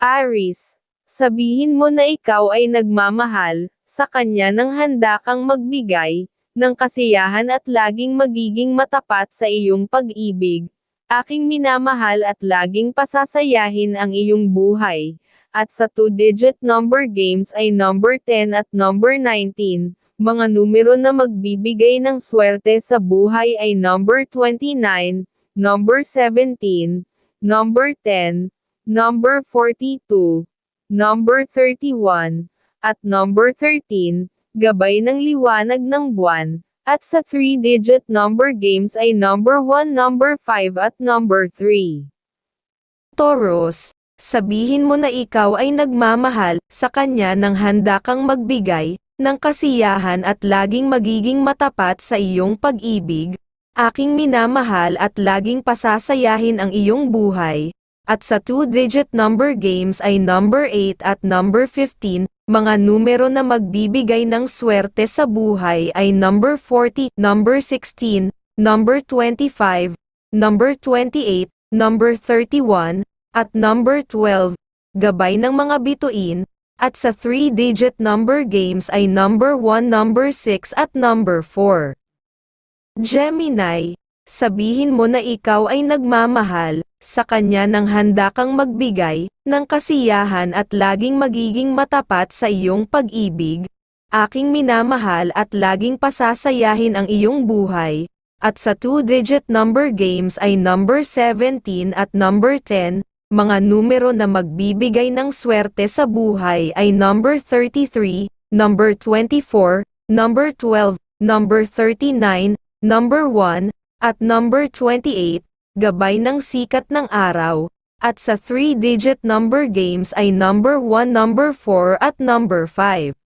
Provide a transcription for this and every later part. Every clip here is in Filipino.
Aries, sabihin mo na ikaw ay nagmamahal, sa kanya nang handa kang magbigay, ng kasiyahan at laging magiging matapat sa iyong pag-ibig. Aking minamahal at laging pasasayahin ang iyong buhay. At sa 2-digit number games ay number 10 at number 19, mga numero na magbibigay ng swerte sa buhay ay number 29, number 17, number 10, number 42, number 31, at number 13, gabay ng liwanag ng buwan. At sa 3-digit number games ay number 1, number 5 at number 3. Taurus, sabihin mo na ikaw ay nagmamahal, sa kanya nang handa kang magbigay, ng kasiyahan at laging magiging matapat sa iyong pag-ibig. Aking minamahal at laging pasasayahin ang iyong buhay. At sa 2-digit number games ay number 8 at number 15, mga numero na magbibigay ng swerte sa buhay ay number 40, number 16, number 25, number 28, number 31, at number 12, gabay ng mga bituin. At sa 3-digit number games ay number 1, number 6 at number 4. Gemini, sabihin mo na ikaw ay nagmamahal, sa kanya nang handa kang magbigay, ng kasiyahan at laging magiging matapat sa iyong pag-ibig. Aking minamahal at laging pasasayahin ang iyong buhay. At sa 2-digit number games ay number 17 at number 10, mga numero na magbibigay ng swerte sa buhay ay number 33, number 24, number 12, number 39, number 1, at number 28, gabay ng sikat ng araw. At sa 3-digit number games ay number 1, number 4 at number 5.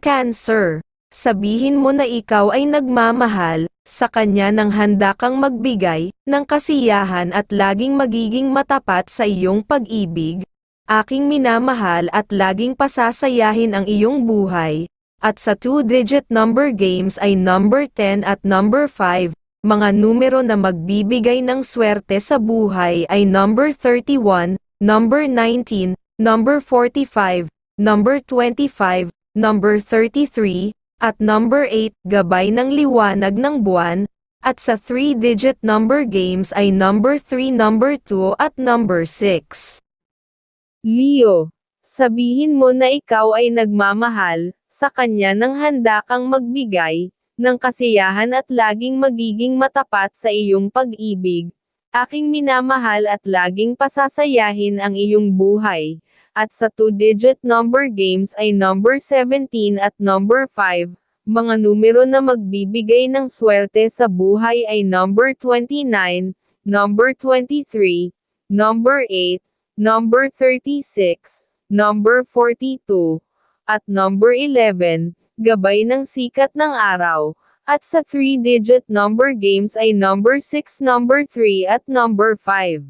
Cancer, sabihin mo na ikaw ay nagmamahal, sa kanya nang handa kang magbigay, ng kasiyahan at laging magiging matapat sa iyong pag-ibig. Aking minamahal at laging pasasayahin ang iyong buhay. At sa 2-digit number games ay number 10 at number 5, mga numero na magbibigay ng swerte sa buhay ay number 31, number 19, number 45, number 25, number 33, at number 8, gabay ng liwanag ng buwan. At sa 3-digit number games ay number 3, number 2 at number 6. Leo, sabihin mo na ikaw ay nagmamahal, sa kanya nang handa kang magbigay, ng kasiyahan at laging magiging matapat sa iyong pag-ibig. Aking minamahal at laging pasasayahin ang iyong buhay. At sa 2-digit number games ay number 17 at number 5, mga numero na magbibigay ng swerte sa buhay ay number 29, number 23, number 8, number 36, number 42, at number 11, gabay ng sikat ng araw. At sa 3-digit number games ay number 6, number 3 at number 5.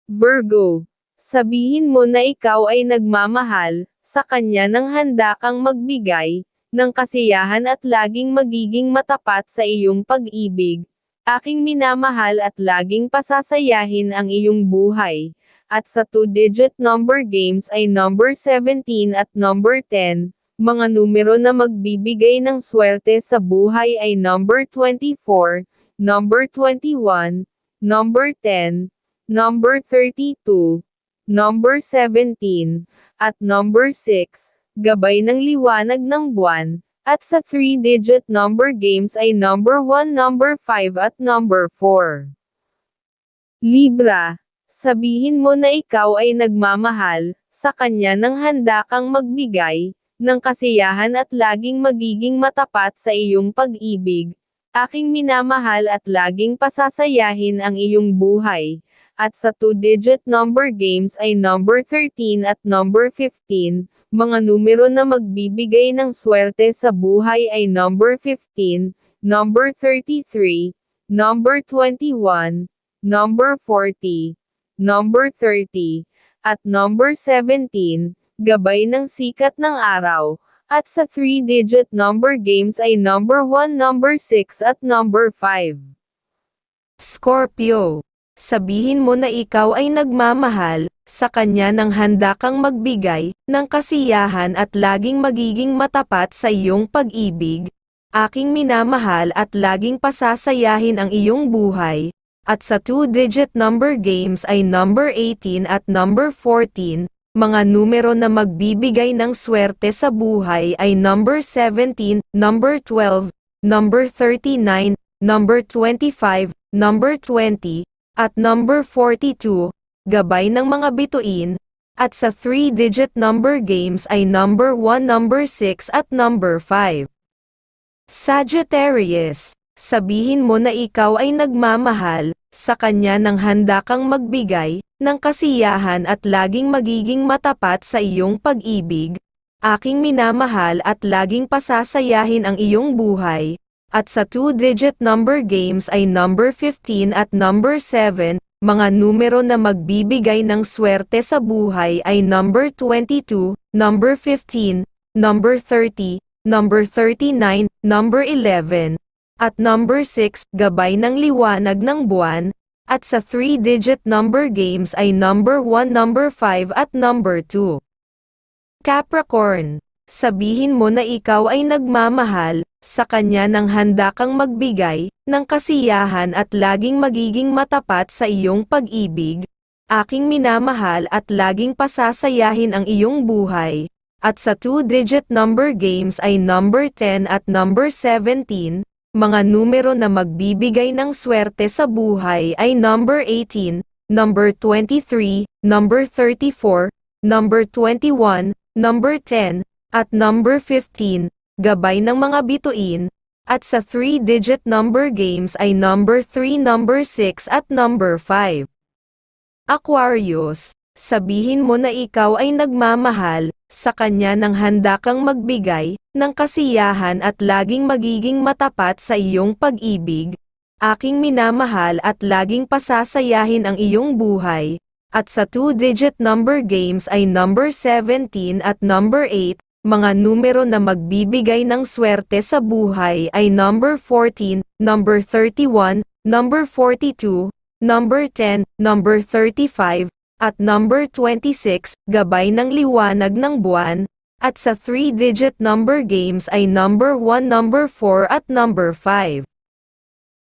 Virgo, sabihin mo na ikaw ay nagmamahal, sa kanya nang handa kang magbigay, ng kasiyahan at laging magiging matapat sa iyong pag-ibig. Aking minamahal at laging pasasayahin ang iyong buhay. At sa 2-digit number games ay number 17 at number 10, mga numero na magbibigay ng swerte sa buhay ay number 24, number 21, number 10, number 32, number 17, at number 6, gabay ng liwanag ng buwan. At sa 3-digit number games ay number 1, number 5 at number 4. Libra, sabihin mo na ikaw ay nagmamahal, sa kanya nang handa kang magbigay, ng kasiyahan at laging magiging matapat sa iyong pag-ibig. Aking minamahal at laging pasasayahin ang iyong buhay. At sa 2-digit number games ay number 13 at number 15, mga numero na magbibigay ng swerte sa buhay ay number 15, number 33, number 21, number 40, number 30, at number 17, gabay ng sikat ng araw. At sa 3-digit number games ay number 1, number 6 at number 5. Scorpio, sabihin mo na ikaw ay nagmamahal, sa kanya nang handa kang magbigay ng kasiyahan at laging magiging matapat sa iyong pag-ibig. Aking minamahal at laging pasasayahin ang iyong buhay. At sa 2-digit number games ay number 18 at number 14, mga numero na magbibigay ng swerte sa buhay ay number 17, number 12, number 39, number 25, number 20, at number 42, gabay ng mga bituin, at sa 3-digit number games ay number 1, number 6 at number 5. Sagittarius, sabihin mo na ikaw ay nagmamahal, sa kanya nang handa kang magbigay ng kasiyahan at laging magiging matapat sa iyong pag-ibig. Aking minamahal at laging pasasayahin ang iyong buhay. At sa 2-digit number games ay number 15 at number 7, mga numero na magbibigay ng swerte sa buhay ay number 22, number 15, number 30, number 39, number 11, at number 6, gabay ng liwanag ng buwan, at sa 3-digit number games ay number 1, number 5 at number 2. Capricorn, sabihin mo na ikaw ay nagmamahal, sa kanya nang handa kang magbigay ng kasiyahan at laging magiging matapat sa iyong pag-ibig. Aking minamahal at laging pasasayahin ang iyong buhay. At sa 2-digit number games ay number 10 at number 17, mga numero na magbibigay ng swerte sa buhay ay number 18, number 23, number 34, number 21, number 10, at number 15, gabay ng mga bituin, at sa 3-digit number games ay number 3, number 6 at number 5. Aquarius, sabihin mo na ikaw ay nagmamahal, sa kanya nang handa kang magbigay ng kasiyahan at laging magiging matapat sa iyong pag-ibig. Aking minamahal at laging pasasayahin ang iyong buhay. At sa 2-digit number games ay number 17 at number 8, mga numero na magbibigay ng swerte sa buhay ay number 14, number 31, number 42, number 10, number 35, at number 26, gabay ng liwanag ng buwan, at sa 3-digit number games ay number 1, number 4 at number 5.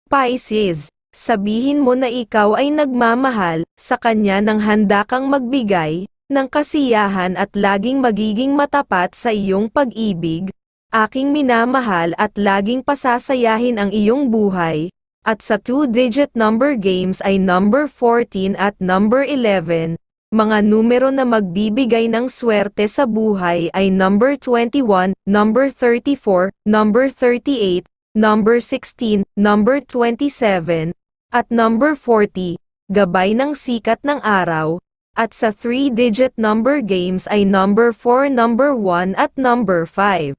Pisces, sabihin mo na ikaw ay nagmamahal, sa kanya nang handa kang magbigay ng kasiyahan at laging magiging matapat sa iyong pag-ibig. Aking minamahal at laging pasasayahin ang iyong buhay. At sa 2-digit number games ay number 14 at number 11, mga numero na magbibigay ng swerte sa buhay ay number 21, number 34, number 38, number 16, number 27, at number 40, gabay ng sikat ng araw. At sa 3-digit number games ay number 4, number 1 at number 5.